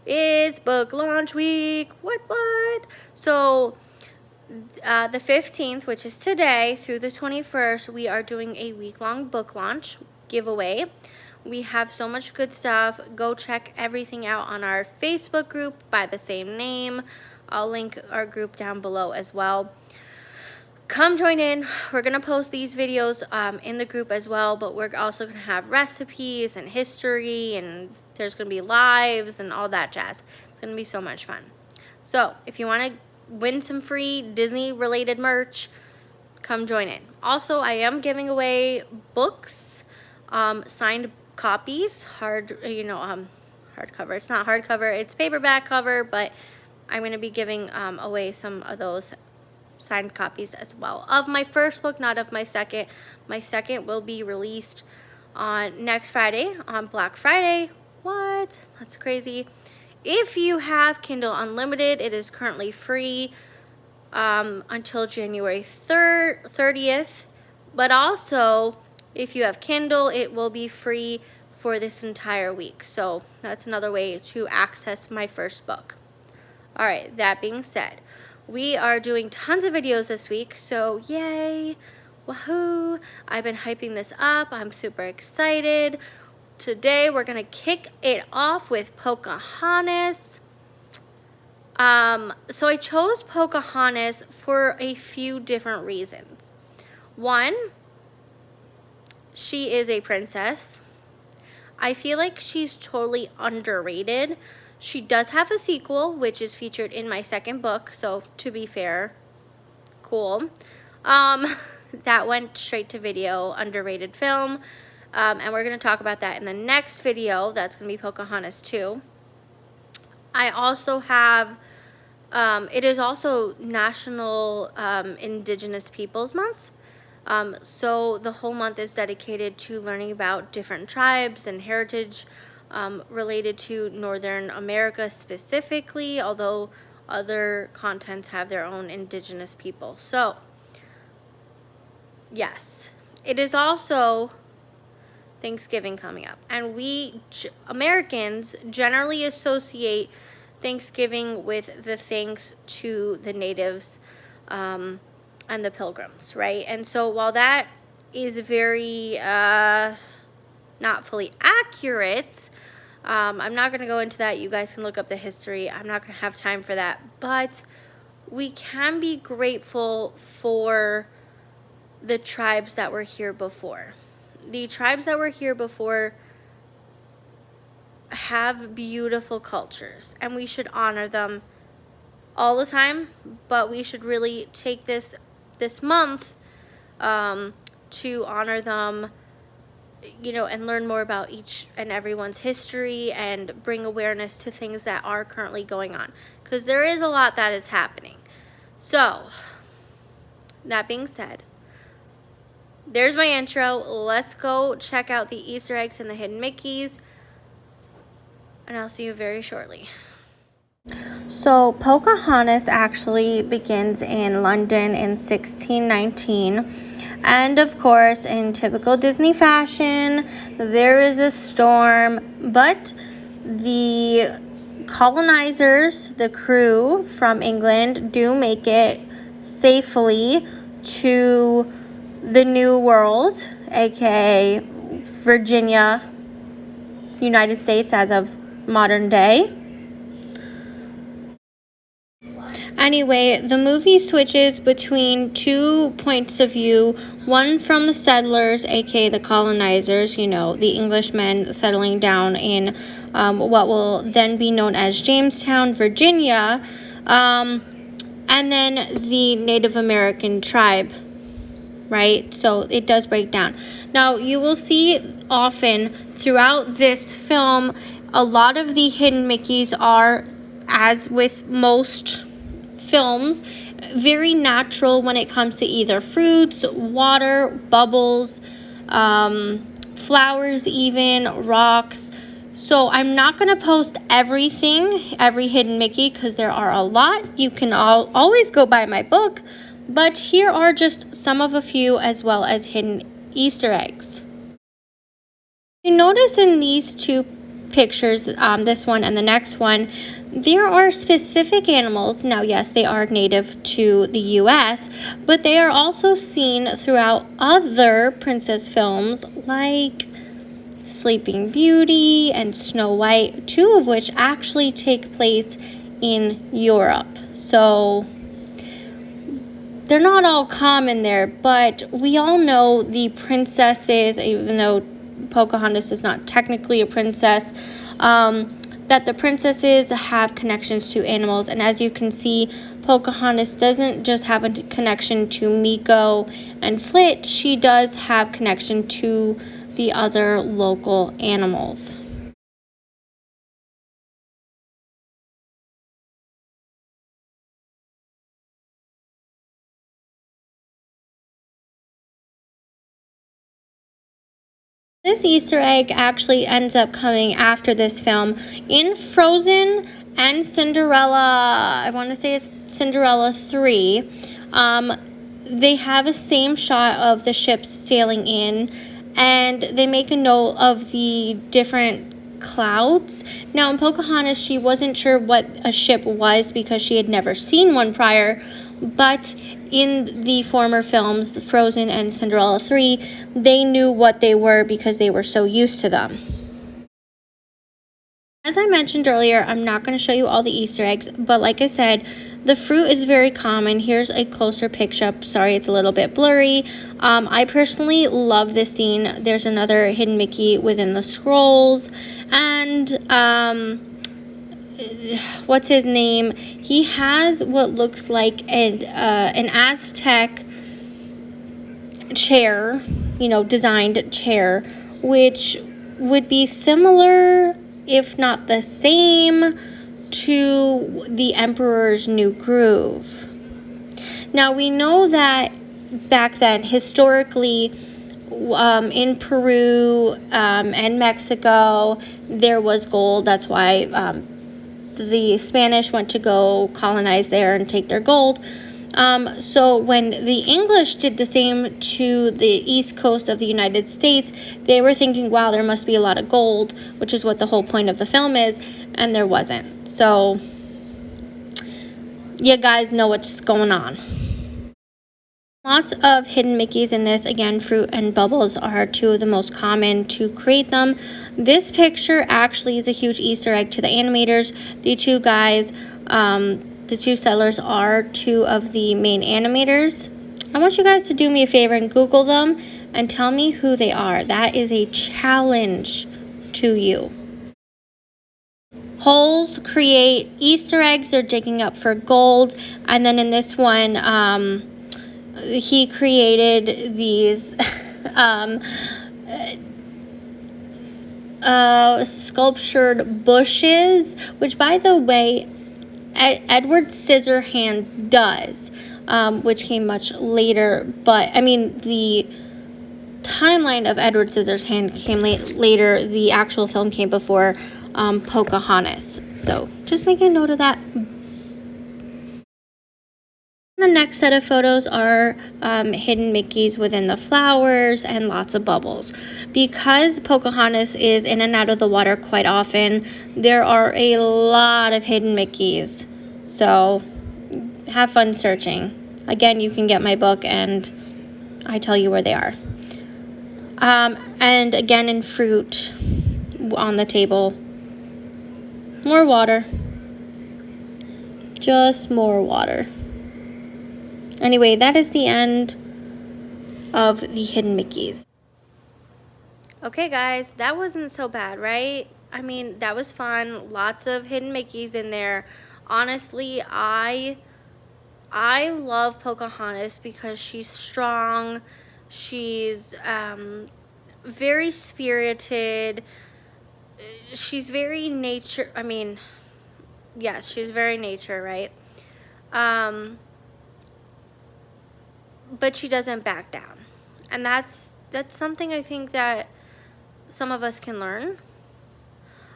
It's book launch week. What? So the 15th, which is today, through the 21st, we are doing a week-long book launch giveaway. We have so much good stuff. Go check everything out on our Facebook group by the same name. I'll link our group down below as well. Come join in. We're going to post these videos in the group as well, but we're also going to have recipes and history, and there's going to be lives and all that jazz. It's going to be so much fun. So if you want to win some free Disney-related merch, come join in. Also, I am giving away books, signed copies, hardcover. It's not hardcover, it's paperback cover, but I'm going to be giving away some of those signed copies as well of my first book, not of my second. My second will be released on next Friday, on Black Friday. What? That's crazy. If you have Kindle Unlimited, it is currently free until January 30th. But also, if you have Kindle, it will be free for this entire week. So that's another way to access my first book. All right, that being said, we are doing tons of videos this week, so yay, woohoo. I've been hyping this up. I'm super excited. Today, we're going to kick it off with Pocahontas. So I chose Pocahontas for a few different reasons. One, she is a princess. I feel like she's totally underrated. She does have a sequel, which is featured in my second book, so to be fair, cool. That went straight to video, underrated film, and we're going to talk about that in the next video. That's going to be Pocahontas 2. I also have, it is also National Indigenous Peoples Month. So the whole month is dedicated to learning about different tribes and heritage related to Northern America specifically, although other continents have their own indigenous people. So, yes, it is also Thanksgiving coming up. And we Americans generally associate Thanksgiving with the thanks to the natives and the pilgrims, right? And so while that is very not fully accurate, I'm not going to go into that. You guys can look up the history. I'm not going to have time for that. But we can be grateful for the tribes that were here before. The tribes that were here before have beautiful cultures, and we should honor them all the time, but we should really take this month to honor them, and learn more about each and everyone's history and bring awareness to things that are currently going on, because there is a lot that is happening. So, that being said, there's my intro. Let's go check out the Easter eggs and the hidden Mickeys, and I'll see you very shortly. So Pocahontas actually begins in London in 1619. And of course, in typical Disney fashion, there is a storm, but the colonizers, the crew from England, do make it safely to the New World, aka Virginia, United States as of modern day. Anyway, the movie switches between two points of view, one from the settlers, aka the colonizers, the Englishmen settling down in what will then be known as Jamestown, Virginia, and then the Native American tribe, right? So it does break down. Now, you will see often throughout this film, a lot of the hidden Mickeys are, as with most films, very natural when it comes to either fruits, water, bubbles, flowers even, rocks. So I'm not going to post every hidden Mickey, because there are a lot. You can always go buy my book, but here are just some of a few, as well as hidden Easter eggs. You notice in these two pictures, this one and the next one, there are specific animals. Now, yes, they are native to the US, but they are also seen throughout other princess films like Sleeping Beauty and Snow White, two of which actually take place in Europe. So they're not all common there, but we all know the princesses, even though Pocahontas is not technically a princess, that the princesses have connections to animals. And as you can see, Pocahontas doesn't just have a connection to Meeko and Flit, she does have connection to the other local animals. This Easter egg actually ends up coming after this film in Frozen and Cinderella. I want to say it's Cinderella 3. They have a same shot of the ships sailing in, and they make a note of the different clouds. Now in Pocahontas, she wasn't sure what a ship was because she had never seen one prior, but in the former films, the Frozen and Cinderella 3, they knew what they were because they were so used to them. As I mentioned earlier, I'm not going to show you all the Easter eggs, but like I said, the fruit is very common. Here's a closer picture. Sorry, it's a little bit blurry. I personally love this scene. There's another hidden Mickey within the scrolls, and what's his name? He has what looks like an Aztec chair, designed chair, which would be similar, if not the same, to the Emperor's New Groove. Now, we know that back then, historically, in Peru and Mexico, there was gold. That's why the Spanish went to go colonize there and take their gold. So when the English did the same to the east coast of the United States, they were thinking, wow, there must be a lot of gold, which is what the whole point of the film is, and there wasn't. So you guys know what's going on. Lots of hidden Mickeys in this. Again, fruit and bubbles are two of the most common to create them. This picture actually is a huge Easter egg to the animators. The two guys, the two sellers are two of the main animators. I want you guys to do me a favor and Google them and tell me who they are. That is a challenge to you. Holes create Easter eggs. They're digging up for gold. And then in this one, he created these sculptured bushes, which, by the way, Edward Scissorhand does, which came much later. But, I mean, the timeline of Edward Scissorhand came later. The actual film came before Pocahontas. So, just make a note of that. The next set of photos are hidden Mickeys within the flowers and lots of bubbles. Because Pocahontas is in and out of the water quite often, there are a lot of hidden Mickeys. So have fun searching. Again, you can get my book and I tell you where they are. And again, in fruit on the table, more water. Just more water. Anyway, that is the end of the hidden Mickeys. Okay, guys, that wasn't so bad, right? I mean, that was fun. Lots of hidden Mickeys in there. Honestly, I love Pocahontas because she's strong. She's very spirited. She's very nature. I mean, yes, she's very nature, right? But she doesn't back down, and that's something I think that some of us can learn.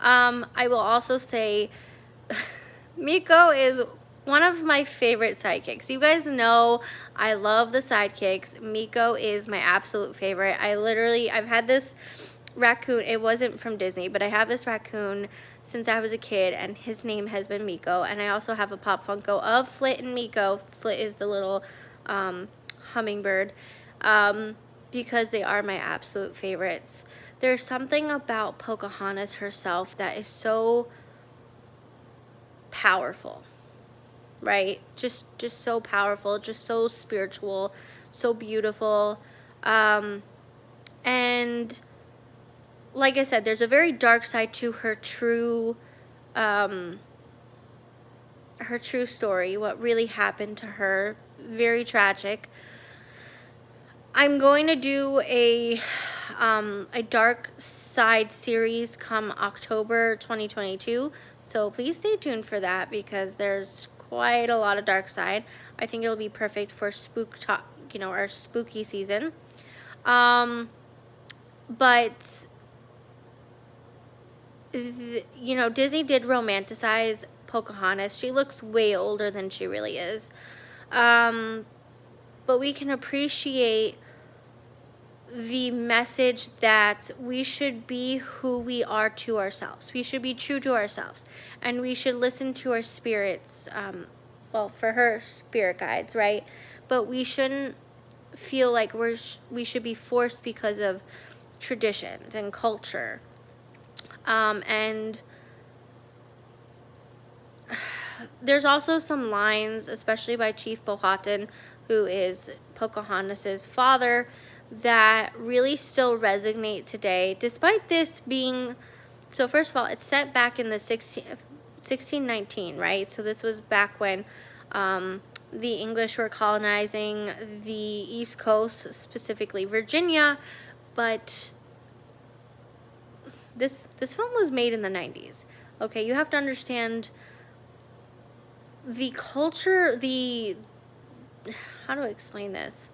I will also say Meeko is one of my favorite sidekicks. You guys know I love the sidekicks. Meeko is my absolute favorite. I've had this raccoon, it wasn't from Disney, but I have this raccoon since I was a kid, and his name has been Miko. And I also have a Pop Funko of Flit and Miko. Flit is the little hummingbird, because they are my absolute favorites. There's something about Pocahontas herself that is so powerful, right? Just so powerful, just so spiritual, so beautiful. And like I said, there's a very dark side to her true story, what really happened to her. Very tragic. I'm going to do a dark side series come October 2022. So please stay tuned for that, because there's quite a lot of dark side. I think it'll be perfect for our spooky season. But Disney did romanticize Pocahontas. She looks way older than she really is. But we can appreciate the message that we should be who we are to ourselves. We should be true to ourselves, and we should listen to our spirits. For her, spirit guides, right? But we shouldn't feel like we should be forced because of traditions and culture. And there's also some lines, especially by Chief Powhatan, who is Pocahontas's father, that really still resonate today, despite this being, so first of all, it's set back in the 1619, right? So this was back when the English were colonizing the East Coast, specifically Virginia, but this film was made in the 90s. Okay, you have to understand the culture, how do I explain this?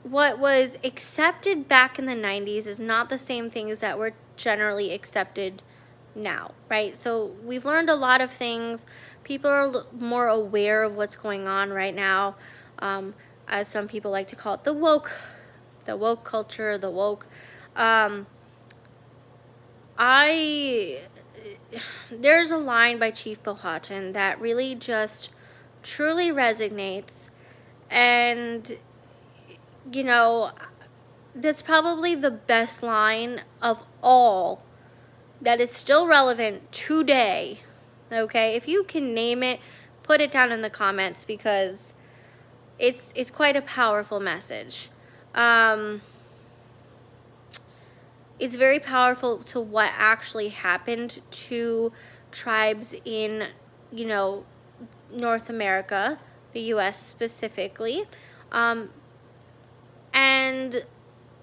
What was accepted back in the 90s is not the same things that were generally accepted now, right? So we've learned a lot of things. People are more aware of what's going on right now, as some people like to call it, the woke culture, the woke. There's a line by Chief Powhatan that really just truly resonates, and that's probably the best line of all that is still relevant today. Okay, if you can name it, put it down in the comments, because it's quite a powerful message. It's very powerful to what actually happened to tribes in, North America, the U.S. specifically. And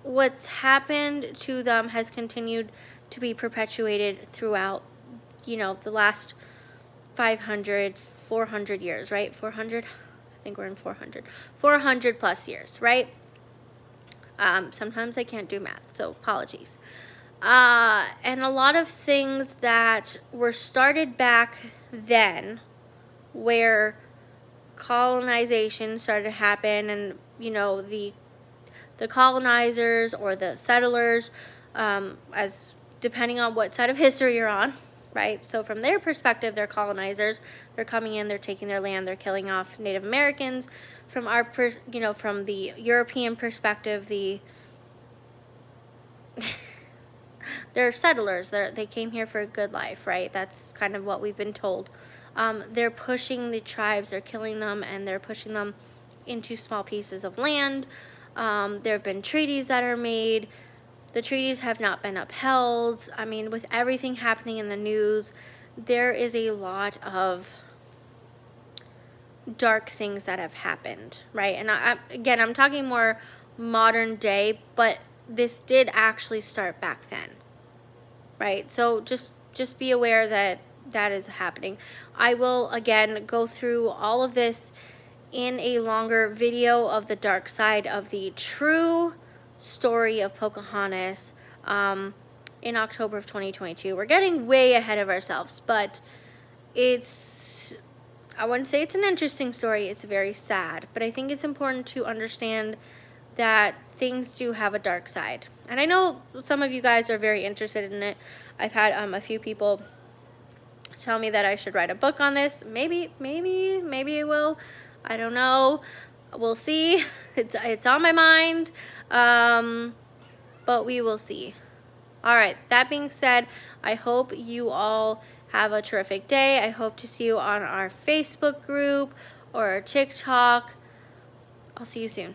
what's happened to them has continued to be perpetuated throughout, the last 500, 400 years, right? 400? I think we're in 400. 400 plus years, right? Sometimes I can't do math, so apologies. And a lot of things that were started back then, where colonization started to happen, and the colonizers or the settlers, as depending on what side of history you're on, right? So from their perspective, they're colonizers. They're coming in, they're taking their land, they're killing off Native Americans. From our, from the European perspective, they're settlers. They came here for a good life, right? That's kind of what we've been told. They're pushing the tribes, they're killing them, and they're pushing them into small pieces of land. There have been treaties that are made. The treaties have not been upheld. I mean, with everything happening in the news, there is a lot of dark things that have happened, right? And I'm talking more modern day, but this did actually start back then, right? So just be aware that that is happening. I will again go through all of this in a longer video of the dark side of the true story of Pocahontas in October of 2022. We're getting way ahead of ourselves, but I wouldn't say it's an interesting story. It's very sad, but I think it's important to understand that things do have a dark side. And I know some of you guys are very interested in it. I've had a few people tell me that I should write a book on this. Maybe I will. I don't know. We'll see. It's on my mind. But we will see. All right, that being said, I hope you all have a terrific day. I hope to see you on our Facebook group or our TikTok. I'll see you soon.